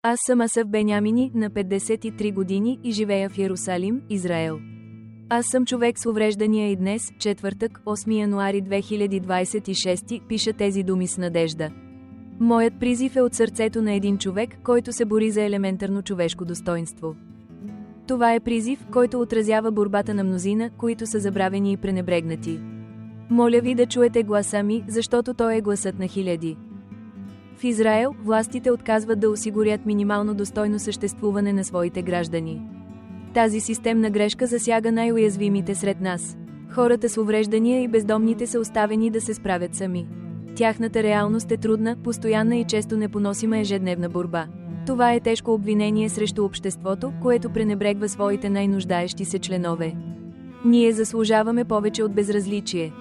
Аз съм Асав Бенямини, на 53 години и живея в Йерусалим, Израел. Аз съм човек с увреждания и днес, четвъртък, 8 януари 2026, пиша тези думи с надежда. Моят призив е от сърцето на един човек, който се бори за елементарно човешко достоинство. Това е призив, който отразява борбата на мнозина, които са забравени и пренебрегнати. Моля ви да чуете гласа ми, защото той е гласът на хиляди. В Израел, властите отказват да осигурят минимално достойно съществуване на своите граждани. Тази системна грешка засяга най-уязвимите сред нас. Хората с увреждания и бездомните са оставени да се справят сами. Тяхната реалност е трудна, постоянна и често непоносима ежедневна борба. Това е тежко обвинение срещу обществото, което пренебрегва своите най-нуждаещи се членове. Ние заслужаваме повече от безразличие.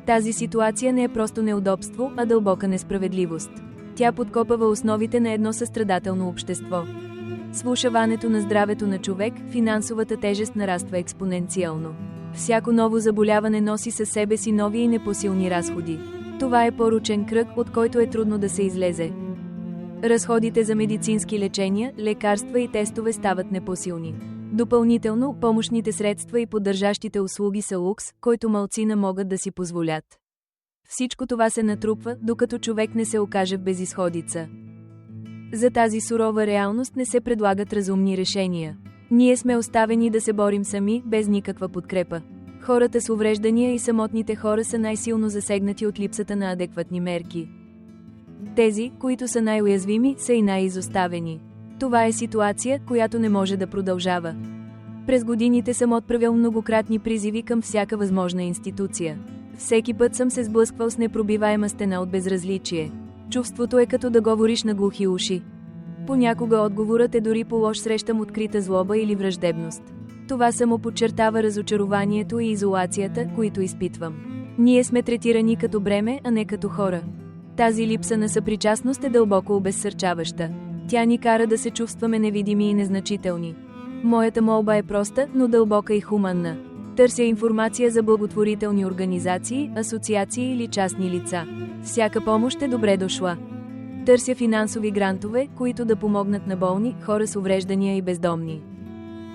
Тази ситуация не е просто неудобство, а дълбока несправедливост. Тя подкопава основите на едно състрадателно общество. С влошаването на здравето на човек, финансовата тежест нараства експоненциално. Всяко ново заболяване носи със себе си нови и непосилни разходи. Това е порочен кръг, от който е трудно да се излезе. Разходите за медицински лечения, лекарства и тестове стават непосилни. Допълнително, помощните средства и поддържащите услуги са лукс, който малцина могат да си позволят. Всичко това се натрупва, докато човек не се окаже в безизходица. За тази сурова реалност не се предлагат разумни решения. Ние сме оставени да се борим сами, без никаква подкрепа. Хората с увреждания и самотните хора са най-силно засегнати от липсата на адекватни мерки. Тези, които са най-уязвими, са и най-изоставени. Това е ситуация, която не може да продължава. През годините съм отправял многократни призиви към всяка възможна институция. Всеки път съм се сблъсквал с непробиваема стена от безразличие. Чувството е като да говориш на глухи уши. Понякога отговорът е дори по-лош, срещам открита злоба или враждебност. Това само подчертава разочарованието и изолацията, които изпитвам. Ние сме третирани като бреме, а не като хора. Тази липса на съпричастност е дълбоко обезсърчаваща. Тя ни кара да се чувстваме невидими и незначителни. Моята молба е проста, но дълбока и хуманна. Търся информация за благотворителни организации, асоциации или частни лица. Всяка помощ е добре дошла. Търся финансови грантове, които да помогнат на болни, хора с увреждания и бездомни.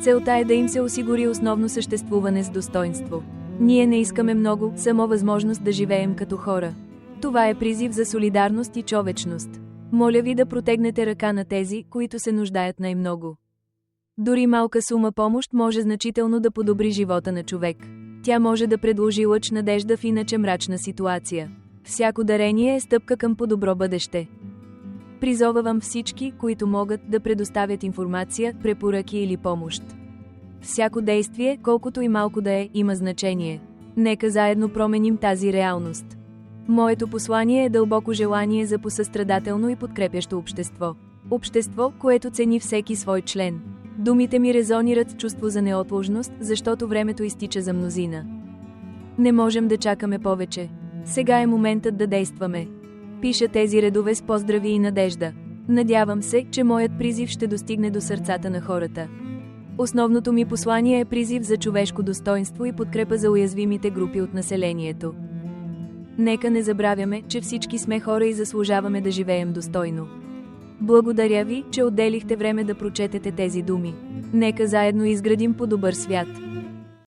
Целта е да им се осигури основно съществуване с достоинство. Ние не искаме много, само възможност да живеем като хора. Това е призив за солидарност и човечност. Моля ви да протегнете ръка на тези, които се нуждаят най-много. Дори малка сума помощ може значително да подобри живота на човек. Тя може да предложи лъч надежда в иначе мрачна ситуация. Всяко дарение е стъпка към по-добро бъдеще. Призовавам всички, които могат, да предоставят информация, препоръки или помощ. Всяко действие, колкото и малко да е, има значение. Нека заедно променим тази реалност. Моето послание е дълбоко желание за посъстрадателно и подкрепящо общество. Общество, което цени всеки свой член. Думите ми резонират с чувство за неотложност, защото времето изтича за мнозина. Не можем да чакаме повече. Сега е моментът да действаме. Пиша тези редове с поздрави и надежда. Надявам се, че моят призив ще достигне до сърцата на хората. Основното ми послание е призив за човешко достоинство и подкрепа за уязвимите групи от населението. Нека не забравяме, че всички сме хора и заслужаваме да живеем достойно. Благодаря ви, че отделихте време да прочетете тези думи. Нека заедно изградим по-добър свят.